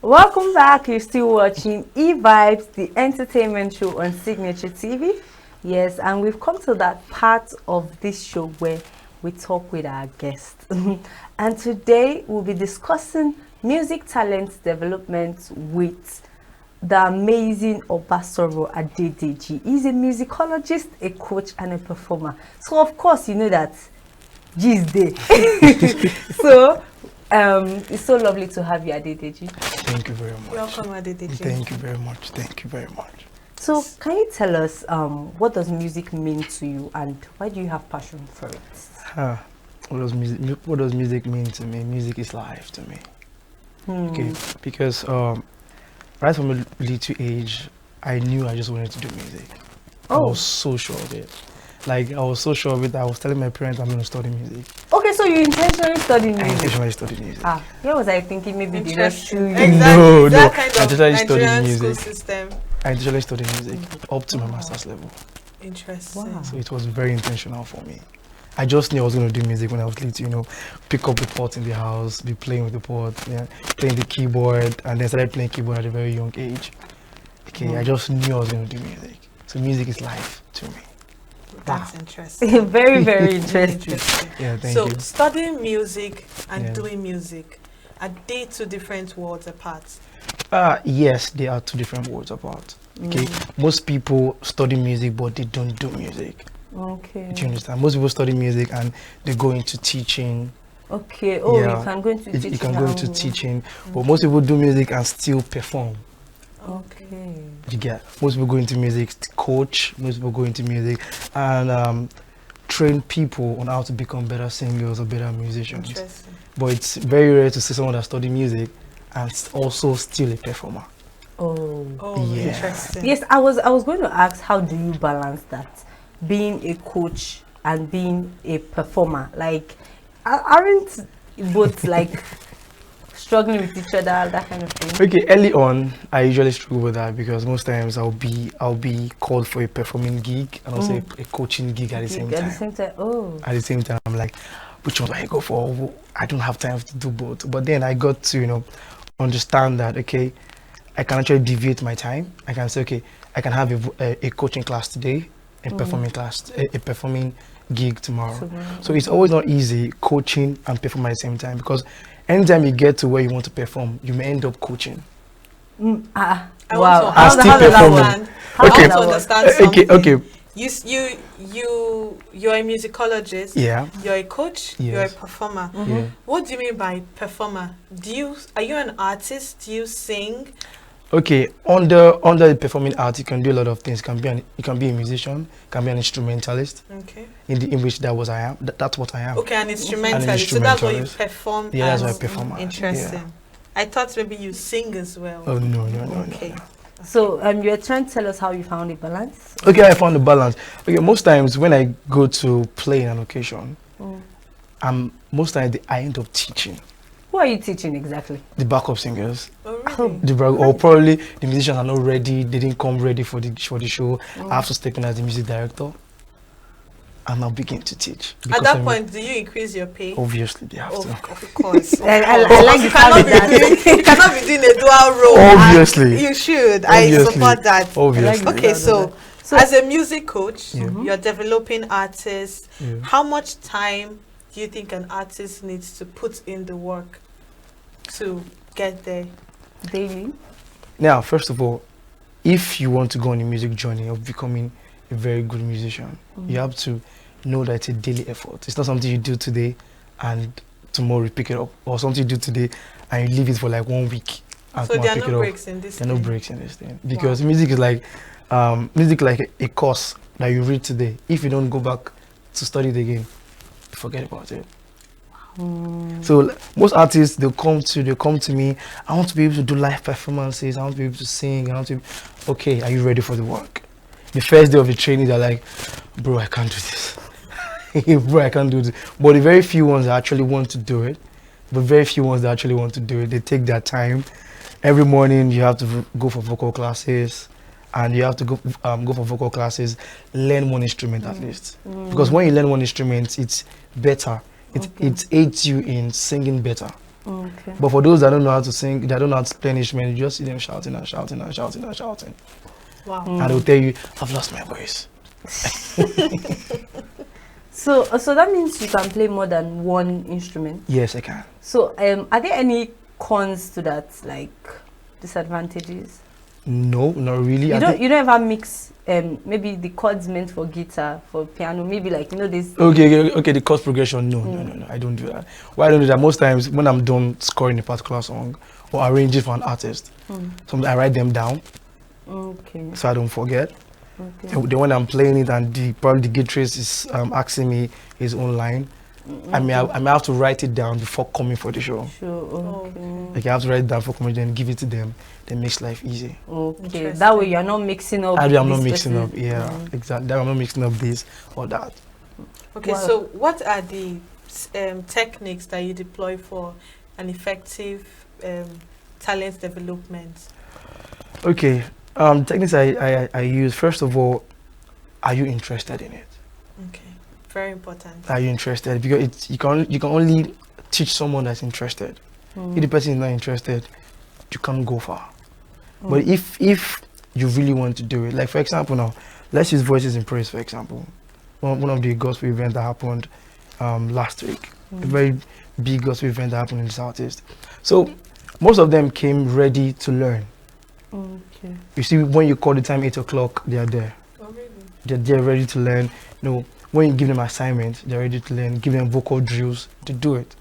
Welcome back. You're still watching evibes, the entertainment show on Signature TV. Yes, and we've come to that part of this show where we talk with our guests. And today we'll be discussing music talent development with the amazing Obasoro Adedeji. He's a musicologist, a coach, and a performer. So of course you know that G is there. So it's so lovely to have you, Adedeji. Thank you very much. Welcome, Adedeji. Thank you very much. Thank you very much. So can you tell us what does music mean to you and why do you have passion for it? What does music mean to me? Music is life to me. Okay, because right from a little age, I knew I just wanted to do music. I was so sure of it. Like, I was so sure of it that I was telling my parents I'm going to study music. Okay, so you intentionally studied music? I intentionally studied music. Here was I thinking maybe they just shoot you. Exactly. No, that kind I of intentionally studied Nigerian music. school system. I intentionally studied music up to my master's level. Interesting. Wow. So it was very intentional for me. I just knew I was going to do music when I was little, you know, pick up the pot in the house, be playing with the pot, yeah, playing the keyboard, and then started playing keyboard at a very young age. Okay, I just knew I was going to do music. So music is life to me. That's interesting. Very, very interesting. Yeah, thank So you. studying music and Yeah. doing music, are they two different worlds apart? Yes, they are two different worlds apart. Okay, most people study music, but they don't do music. Okay. Do you understand? Most people study music and they go into teaching. Okay. Oh, Yeah. you can go into teaching. You can go into teaching, but most people do music and still perform. Okay. You get, most people go into music to coach, most people go into music and train people on how to become better singers or better musicians. Interesting. But it's very rare to see someone that study music and also still a performer. Oh. Oh, Yeah. interesting. Yes, I was going to ask, how do you balance that, being a coach and being a performer? Like, aren't both like struggling with each other, that kind of thing? Okay, early on, I usually struggle with that because most times I'll be called for a performing gig and also a coaching gig at the same At time. the same time, oh. At the same time, I'm like, which one do I go for? I don't have time to do both. But then I got to, you know, understand that, okay, I can actually deviate my time. I can say, okay, I can have a coaching class today, a performing class, a performing gig tomorrow. So it's always not easy coaching and performing at the same time because anytime you get to where you want to perform, you may end up coaching. I Wow. want to I'm still understand. How I does want to that work? understand something. Okay. You're a musicologist. Yeah. You're a coach. You're a Yes. performer. Yeah. What do you mean by performer? Are you an artist? Do you sing? Okay, under the performing art, you can do a lot of things. You can be a musician, you can be an instrumentalist. Okay. In which that's what I am. Okay, an instrumentalist. So that's what you perform. Yeah, that's as what I perform as, Interesting. yeah. I thought maybe you sing as well. Oh no. Okay. So you're trying to tell us how you found a balance? Okay, I found the balance. Okay, most times when I go to play in an occasion, most times I end up teaching Who are you teaching exactly? the backup singers. Oh, really? Or probably the musicians are not ready, they didn't come ready for the show. I have to step in as the music director and I'll begin to teach. At that point, do you increase your pay? Obviously they have to. Of course. I like You the fact that. you cannot be doing a dual role. Obviously. You should. Obviously. I support that. Obviously. Okay, so as a music coach, you're developing artists. Yeah. How much time do you think an artist needs to put in the work to get there? Daily? Now, first of all, if you want to go on a music journey of becoming a very good musician, you have to know that it's a daily effort. It's not something you do today and tomorrow you pick it up, or something you do today and you leave it for like 1 week. And So there are pick no it up. breaks in this. There are no thing. breaks in this thing because music is like a course that you read today. If you don't go back to study it again, forget about it. So most artists, they come to me, I want to be able to do live performances, I want to be able to sing, okay, are you ready for the work? The first day of the training, they're like, bro, I can't do this. Bro, I can't do this. But the very few ones that actually want to do it, they take their time. Every morning you have to go for vocal classes, and you have to go for vocal classes, learn one instrument at least. Because when you learn one instrument, it's better. It aids you in singing better. Okay. But for those that don't know how to sing, that don't know how to play an instrument, you just see them shouting and shouting and shouting and shouting. Wow. And they'll tell you, I've lost my voice. So that means you can play more than one instrument. Yes, I can. So are there any cons to that, like disadvantages? No, not really. You don't ever mix maybe the chords meant for guitar, for piano, maybe like this. Okay, the chord progression. No, I don't do that. Why I don't do that? Most times when I'm done scoring a particular song or arranging for an artist, sometimes I write them down. Okay. So I don't forget. Okay. And then when I'm playing it and probably the guitarist is asking me his own line, I may have to write it down before coming for the show. Sure. Okay. Like I have to write it down before coming, then give it to them. Then makes life easy. Okay. That way you're not mixing up. I'm not mixing up. Yeah, exactly. I'm not mixing up this or that. Okay. Wow. So what are the techniques that you deploy for an effective talent development? Okay. Techniques I use, first of all, are you interested in it? Okay, very important. Are you interested? Because you can only teach someone that's interested. If the person is not interested, you can't go far. But if you really want to do it, like for example now, let's use Voices in Praise for example. One of the gospel events that happened last week. A very big gospel event that happened in the Southeast. So most of them came ready to learn. Okay. You see, when you call the time 8 o'clock, they are there. Oh, really? They're ready to learn. When you give them assignments, they're ready to learn. Give them vocal drills to do it.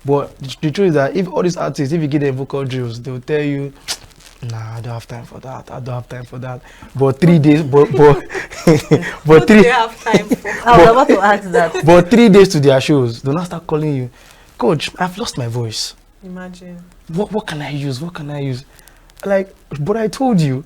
But the truth is that if all these artists, if you give them vocal drills, they'll tell you, nah, I don't have time for that. I don't have time for that. But 3 days, but what do they have time for? I was about to ask that. But 3 days to their shows, they'll not start calling you, Coach, I've lost my voice. Imagine. What can I use? What can I use? Like, but I told you,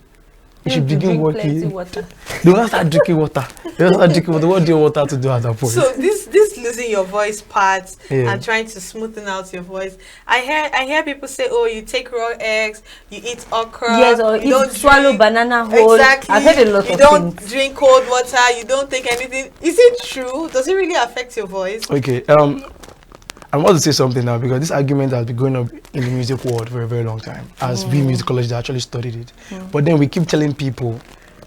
you should begin working. They will not start drinking water. They will start drinking water. What do you want her to do at that point? So this losing your voice part and trying to smoothen out your voice. I hear people say, oh, you take raw eggs, you eat okra. Yes, or you don't swallow banana whole. Exactly. I've heard a lot of You don't things. drink cold water. You don't take anything. Is it true? Does it really affect your voice? Okay. I want to say something now because this argument has been going up in the music world for a very long time. As we musicologists actually studied it, but then we keep telling people,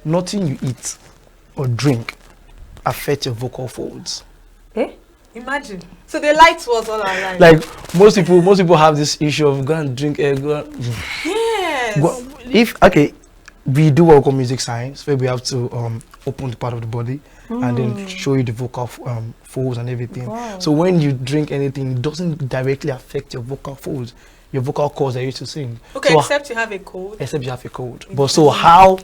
nothing you eat or drink affects your vocal folds. Eh? Imagine. So the lights was all our life. Like most people have this issue of go and drink egg. Yes. We do work on music science where we have to open the part of the body and then show you the vocal folds and everything. Wow. So when you drink anything, it doesn't directly affect your vocal folds, your vocal cords that you used to sing. Okay, so, except you have a cold. Except you have a cold. But so how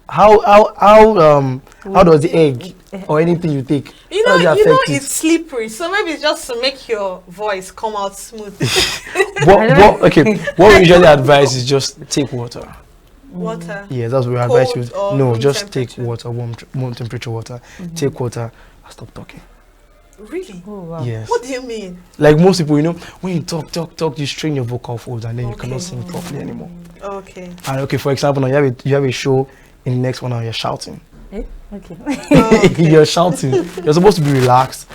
does the egg or anything you take? You know it's slippery, so maybe it's just to make your voice come out smooth. What we usually advise is just take water. Water. Yeah, that's what we advise you. No, just take water, warm temperature water. Take water and stop talking. Really? Oh, wow. Yes. What do you mean? Like most people, when you talk, you strain your vocal folds and then you cannot sing properly anymore. Okay. And for example, now you have a show in the next one, now you're shouting. Eh? Okay. Okay. You're shouting. You're supposed to be relaxed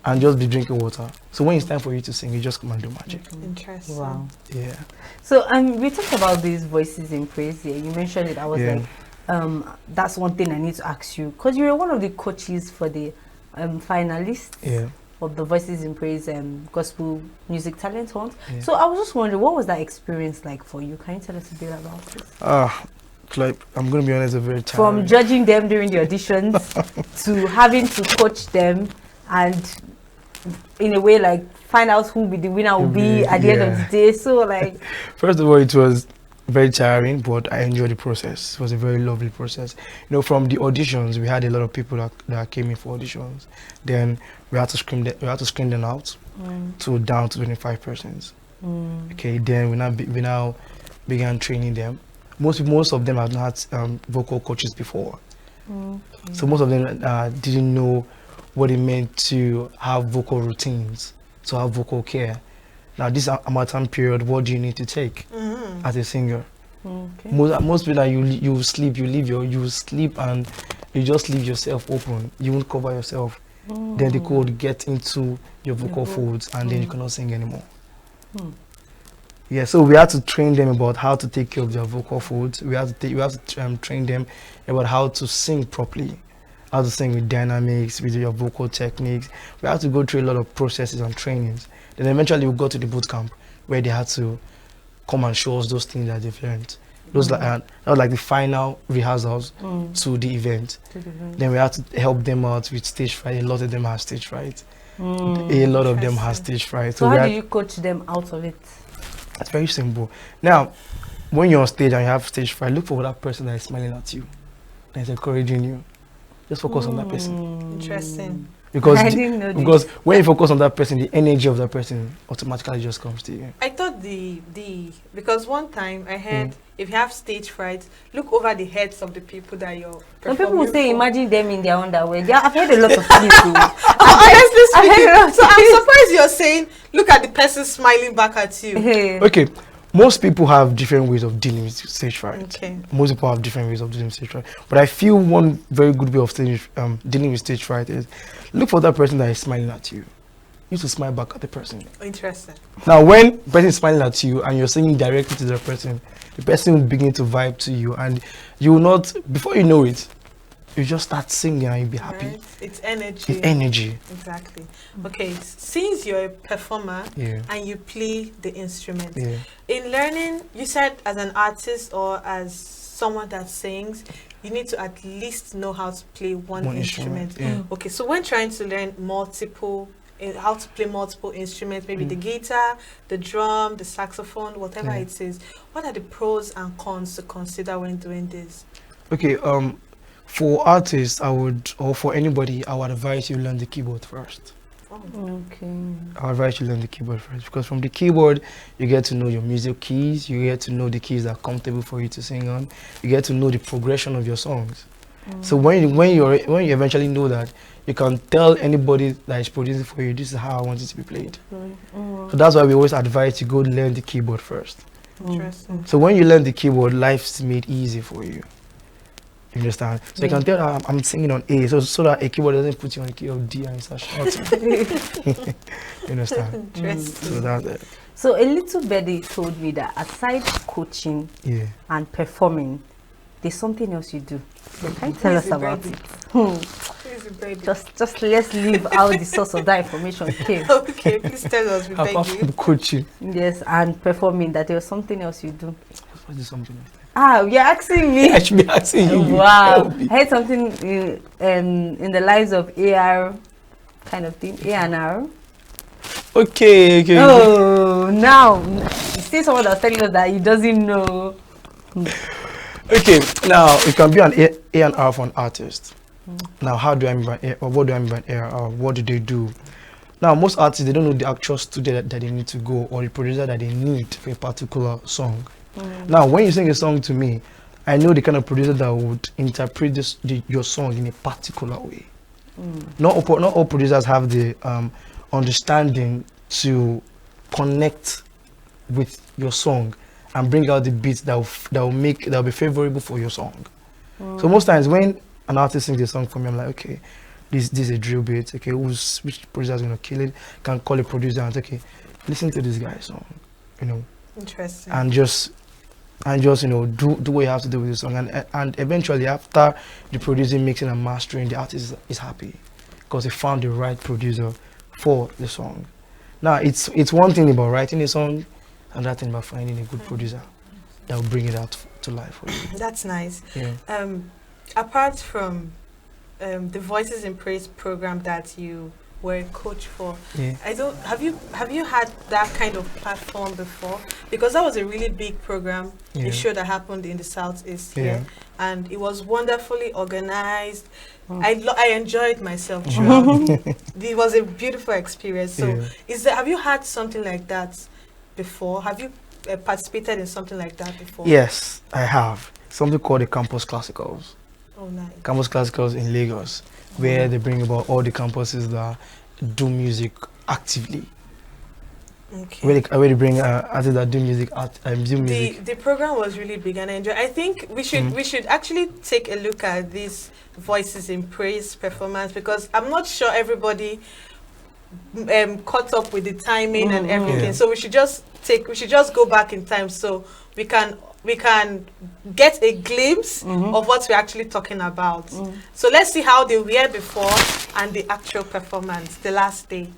and just be drinking water. So when it's time for you to sing, you just come and do magic. Interesting. Wow. Yeah. So we talked about these voices in praise here. You mentioned it. I was like, that's one thing I need to ask you because you were one of the coaches for the finalists of the Voices in Praise Gospel Music Talent Hunt. Yeah. So I was just wondering, what was that experience like for you? Can you tell us a bit about this? Like I'm gonna be honest, a very tiring. From judging them during the auditions to having to coach them and in a way like find out who the winner will be at the end of the day. So like first of all, it was very tiring, but I enjoyed the process. It was a very lovely process. From the auditions, we had a lot of people that came in for auditions. Then we had to screen them out to down to 25 persons. Okay, then we now began training them. Most of them have not had vocal coaches before. So most of them didn't know what it meant to have vocal routines, to have vocal care. Now this Harmattan period, what do you need to take as a singer? Okay. Most people, you sleep and you just leave yourself open. You won't cover yourself. Then the cold get into your vocal folds and then you cannot sing anymore. Yeah, so we had to train them about how to take care of their vocal folds. We have to train them about how to sing properly, how to sing with dynamics, with your vocal techniques. We had to go through a lot of processes and trainings. Then eventually we got to the boot camp where they had to come and show us those things that they've learned. Those that was like the final rehearsals to the event. Then we had to help them out with stage fright. A lot of them have stage fright. A lot of them have stage fright. So how do you coach them out of it? It's very simple. Now, when you're on stage and you have stage fright, look for that person that is smiling at you, that is encouraging you. Just focus on that person. Interesting. Because I didn't know because when you focus on that person, the energy of that person automatically just comes to you. I thought because one time I heard if you have stage fright, look over the heads of the people that you're performing. Some people will say, for. imagine them in their underwear. I've heard a lot of things. Honestly speaking, so I'm surprised you're saying, look at the person smiling back at you. Okay, most people have different ways of dealing with stage fright. Okay. Most people have different ways of dealing with stage fright. But I feel one very good way of dealing with stage fright is look for that person that is smiling at you. You need to smile back at the person. Interesting. Now, when the person is smiling at you and you're singing directly to the person will begin to vibe to you, and you will not, before you know it, you just start singing and you'll be happy. Right. It's energy. It's energy. Exactly. Okay, since you're a performer Yeah. and you play the instrument, Yeah. in learning, you said as an artist or as someone that sings, you need to at least know how to play one instrument. Yeah. Okay, so when trying to learn how to play multiple instruments, maybe the guitar, the drum, the saxophone, whatever it is, what are the pros and cons to consider when doing this? Okay, for artists, or for anybody, I would advise you learn the keyboard first. Okay. I would advise you learn the keyboard first, because from the keyboard, you get to know your music keys, you get to know the keys that are comfortable for you to sing on, you get to know the progression of your songs. So when you eventually know that, you can tell anybody that is producing for you, this is how I want it to be played. So that's why we always advise you go learn the keyboard first. Interesting. So when you learn the keyboard, life's made easy for you. You understand? So you can tell I'm singing on A, so that a keyboard doesn't put you on a key of D and you start shouting. You understand? Interesting. So that's it. So a little birdie told me that aside coaching and performing, there's something else you do. So can you tell us about it? Just let's leave out the source of that information came. Okay, please tell us. We beg Apart you. from coaching, Yes, and performing, that there was something else you do. what is something else? You're asking me. I should be asking you. Wow. Help me. I heard something in the lines of AR kind of thing. A&R. Okay. Oh, now you see someone that's telling us that he doesn't know. Okay, now it can be an A&R for an artist. Now, how do I mean by or what do I mean by A&R? What do they do? Now, most artists, they don't know the actual studio that they need to go, or the producer that they need for a particular song. Now, when you sing a song to me, I know the kind of producer that would interpret your song in a particular way. Not all producers have the understanding to connect with your song and bring out the beats that will be favorable for your song. So most times when an artist sings a song for me, I'm like, okay, this is a drill beat. Okay, which producer is gonna kill it? Can call a producer and say, okay, listen to this guy's song, Interesting. and just do what you have to do with the song, and eventually after the producing, mixing and mastering, the artist is happy because they found the right producer for the song. Now it's one thing about writing a song, and that thing about finding a good producer that will bring it out to life for you. That's nice. Yeah. Apart from the Voices in Praise program that you were a coach for, have you had that kind of platform before? Because that was a really big program, a show that happened in the Southeast here, and it was wonderfully organized. I enjoyed myself throughout. It was a beautiful experience. So, have you had something like that before? Have you participated in something like that before? Yes, I have. Something called the Campus Classicals. Oh, nice. Campus Classicals in Lagos, where they bring about all the campuses that do music actively. Okay. Where they bring artists that do music. The program was really big, and I enjoyed. I think we should actually take a look at this Voices in Praise performance, because I'm not sure everybody caught up with the timing and everything. Yeah. So we should just go back in time so we can get a glimpse of what we're actually talking about. So let's see how they were before and the actual performance, the last day.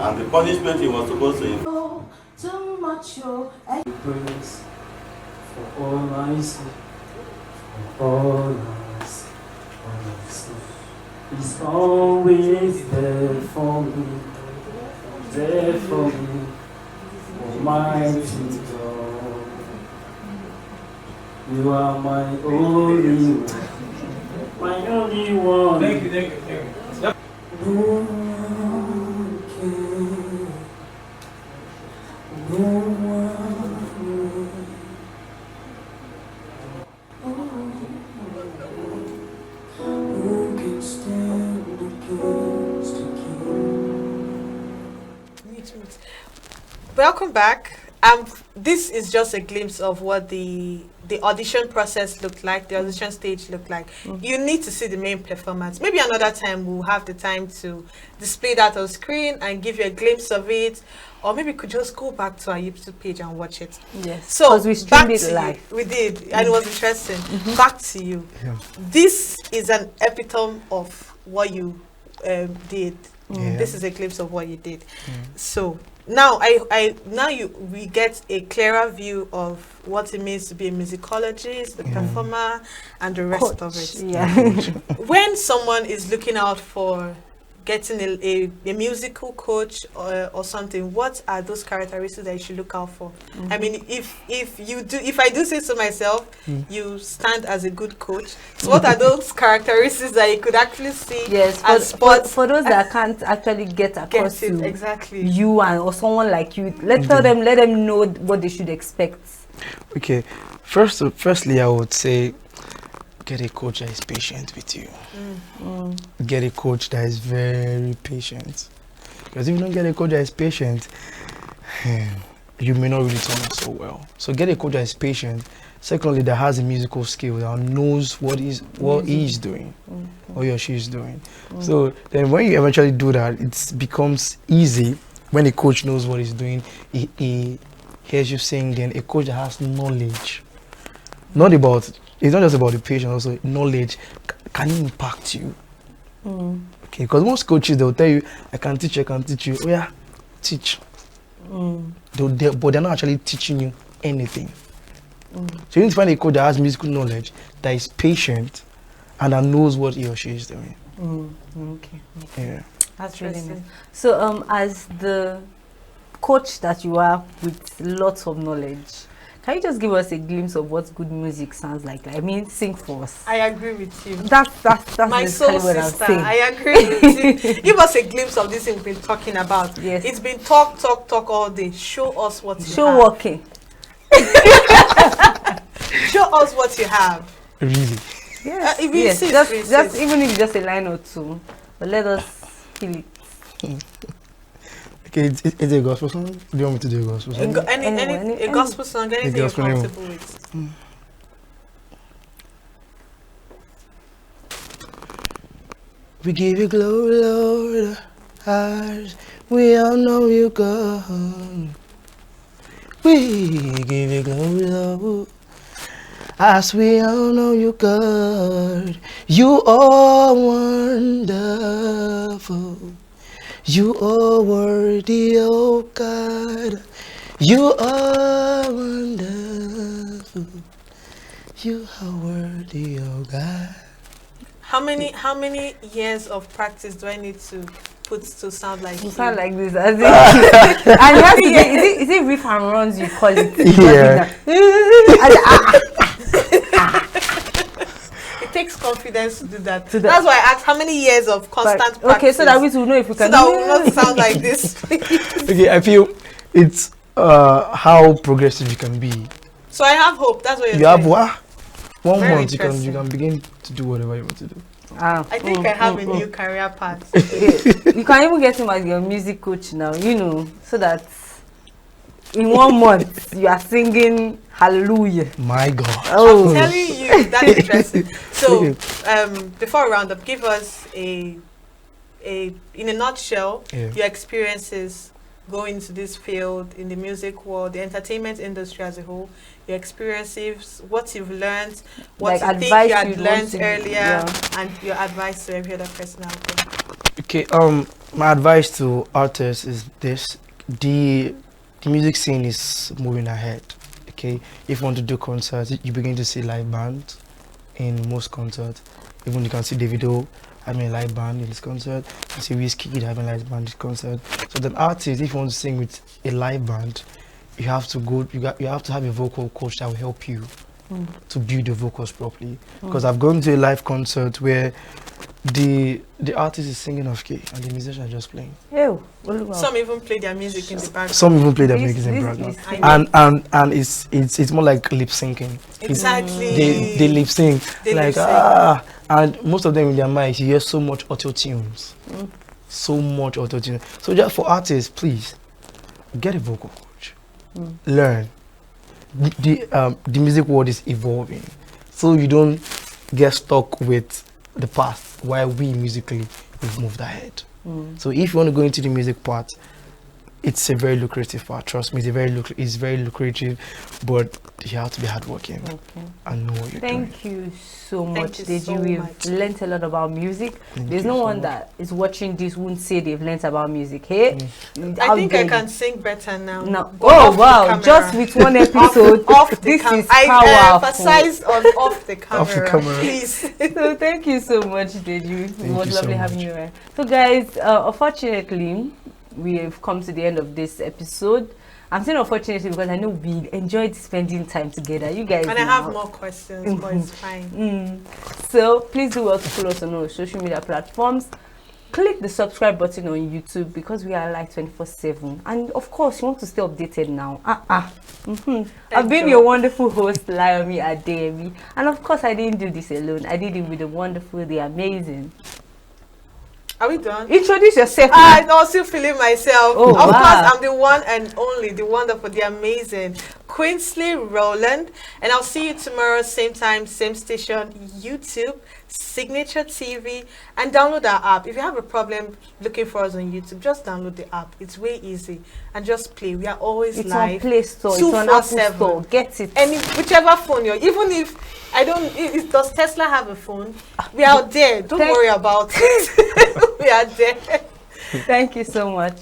And the punishment he was supposed to praise for all I see, for all I see, all I see. He's always there for me, Almighty God. You are my only one, my only one. Thank you. Yep. No one can, no one who can stand against the King. Welcome back. This is just a glimpse of what the audition process looked like, the audition stage looked like. You need to see the main performance. Maybe another time we'll have the time to display that on screen and give you a glimpse of it, or maybe we could just go back to our YouTube page and watch it. Yes. So because we streamed it to live. you. We did, and it was interesting. Back to you. Yeah. This is an epitome of what you did. Yeah. This is a glimpse of what you did. So now we get a clearer view of what it means to be a musicologist, the performer, and the rest of it. Yeah. When someone is looking out for getting a musical coach or something, what are those characteristics that you should look out for? I mean, if I do say so myself, you stand as a good coach. So what are those characteristics that you could actually see? Yes, for those that can't actually get across to exactly you or someone like you, let them know what they should expect. Okay, firstly, I would say get a coach that is patient with you. Get a coach that is very patient. Because if you don't get a coach that is patient, you may not really turn out so well. So get a coach that is patient. Secondly, that has a musical skill, that knows what he's doing, or he or she is doing. So then when you eventually do that, it becomes easy when a coach knows what he's doing. He hears you sing, then a coach that has knowledge. It's not just about the patient, also knowledge can impact you. Okay, because most coaches, they'll tell you, I can teach you. Oh yeah, teach. But they're not actually teaching you anything. So you need to find a coach that has musical knowledge, that is patient, and that knows what he or she is doing. Okay. Yeah. That's really nice. Interesting. So, as the coach that you are with lots of knowledge, can you just give us a glimpse of what good music sounds like? I mean, sing for us. I agree with you. That's My basically soul what I'm sister, saying. I agree with you. Give us a glimpse of this thing we've been talking about. Yes. It's been talk all day. Show us what you Show have. walking. Show us what you have. Really? Yes. If we Yes. insist, Just, we just insist. even if it's just a line or two, but let us feel it. Okay, it's a gospel song. Do you want me to do a gospel song? A gospel song, anything you're gospel name. comfortable with. We give you glory, Lord, as we all know you, God. We give you glory, Lord, as we all know you, God. You are wonderful. You are worthy, oh God. You are wonderful. You are worthy, oh God. How many years of practice do I need to put to sound like You you? sound like this. As in, and you have to is it riff and runs you call it? Yeah. It takes confidence to do that. To that. That's why I asked how many years of constant practice. Okay, so that we will know if we so can. that we will not sound like this. Okay, I feel it's how progressive you can be. So I have hope. That's what you're You have saying. what? 1 Very month you interesting. can begin to do whatever you want to do. Ah, I think I have a new career path. You can even get him as your music coach now, you know, so that in 1 month you are singing hallelujah. My God. Oh, I'm telling you, that's interesting. So, before we round up, give us in a nutshell, Yeah. your experiences going into this field in the music world, the entertainment industry as a whole, your experiences, what you've learned, what Like you think advice you had you'd want learned to- earlier, yeah. and your advice to every other person out there. Okay, my advice to artists is this: the music scene is moving ahead. Okay, if you want to do concerts, you begin to see live bands in most concerts. Even you can see Davido having a live band in his concert. You see Wizkid having a live band in his concert. So the artist, if you want to sing with a live band, you have to you have to have a vocal coach that will help you to build the vocals properly. Because I've gone to a live concert where the artist is singing off key and the musician is just playing. Ew, Oluwa. Some even play their music in the background. Some even play their This- music in this background. is- I know. And it's more like lip syncing. Exactly. They lip sync. They Like lip-sync. and most of them in their mind you hear so much auto tunes. So much auto tune. So just for artists, please get a vocal coach. Learn. The music world is evolving. So you don't get stuck with the past while we musically we've moved ahead. So if you want to go into the music part, it's a very lucrative part. Trust me, it's very lucrative, but you have to be hardworking Okay. and know what you're doing. Thank you so much, you Deji. so We've much. learnt a lot about music. Thank There's you no so one much. that is watching this won't say they've learnt about music. Hey, I think I can sing better now. No. But Oh off the wow! camera. Just with one episode, off the this camera. is I powerful. emphasize on off the camera. Off the camera. Please. So thank you so much, Deji. It Thank was you so lovely having much. you around. So guys, unfortunately, we have come to the end of this episode. I'm saying unfortunately because I know we enjoyed spending time together. You guys And I know. have more questions, but it's fine. So please do well to follow us on our social media platforms. Click the subscribe button on YouTube because we are live 24/7. And of course, you want to stay updated now. I've been your wonderful host, Layomi Adedeji. And of course, I didn't do this alone. I did it with the wonderful, the amazing. Are we done? Introduce yourself. I'm also feeling myself. Oh, of wow. course, I'm the one and only, the wonderful, the amazing Queensley Rowland. And I'll see you tomorrow, same time, same station, YouTube, Signature TV, and download our app. If you have a problem looking for us on YouTube, just download the app. It's way easy. And just play. We are always It's live. on Play Store. It's on Apple 247. Store. Get it. Any whichever phone you're, even if I don't, does Tesla have a phone? We are there. Don't worry about it. We are there. Thank you so much.